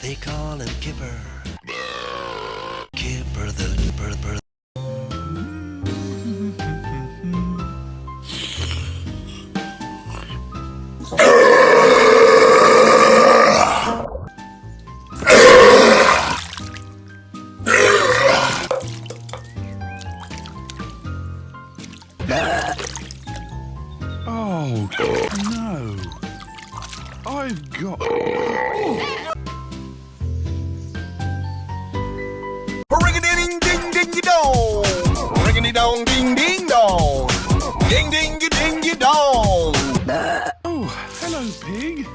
They call him Kipper. Kipper the bird. Oh, no. I've got... Ring-a-ding-ding-ding-dong. Ring-a-ding-dong-ding-ding-dong. Ding-ding-ding-ding-dong. Oh, hello, Pig.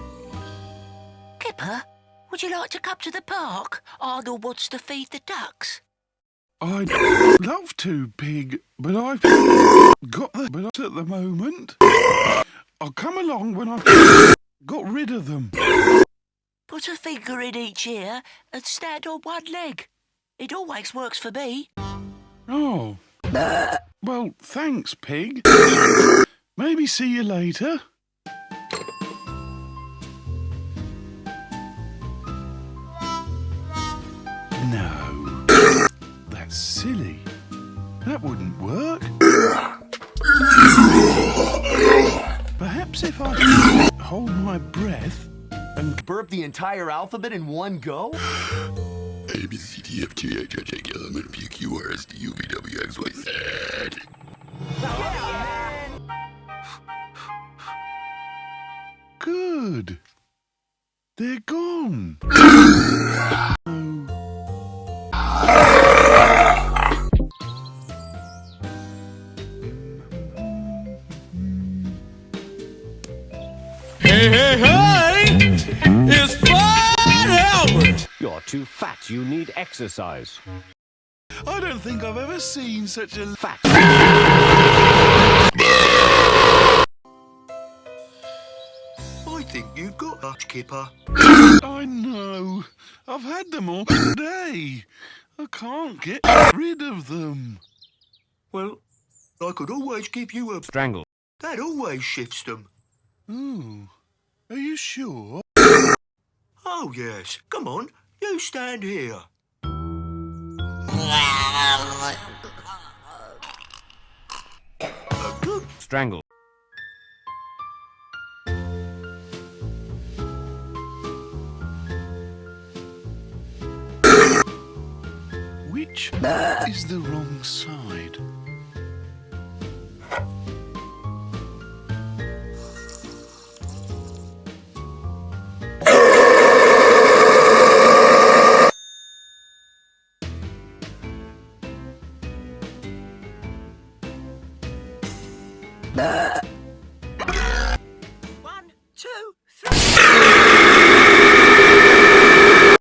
Kipper, would you like to come to the park? Arnold wants to feed the ducks. I'd love to, Pig, but I've got the but at the moment. I'll come along when I've got rid of them. Put a finger in each ear and stand on one leg. It always works for me. Oh. Well, thanks, Pig. Maybe see you later. No. That's silly. That wouldn't work. Perhaps if I hold my breath and burp the entire alphabet in one go? A, B, C, D, F, G, H, I, J, K, L, M, N, P, Q, R, S, T, U, V, W, X, Y, Z. Good. They're gone. Hey, hey, hey! It's Fun Albert! You're too fat. You need exercise. I don't think I've ever seen such a Fat. I think you've got that, Kipper. I know. I've had them all day. I can't get rid of them. Well, I could always give you a... Strangle. That always shifts them. Ooh. Are you sure? Oh, yes. Come on, you stand here. Good. Strangle. Which is the wrong side?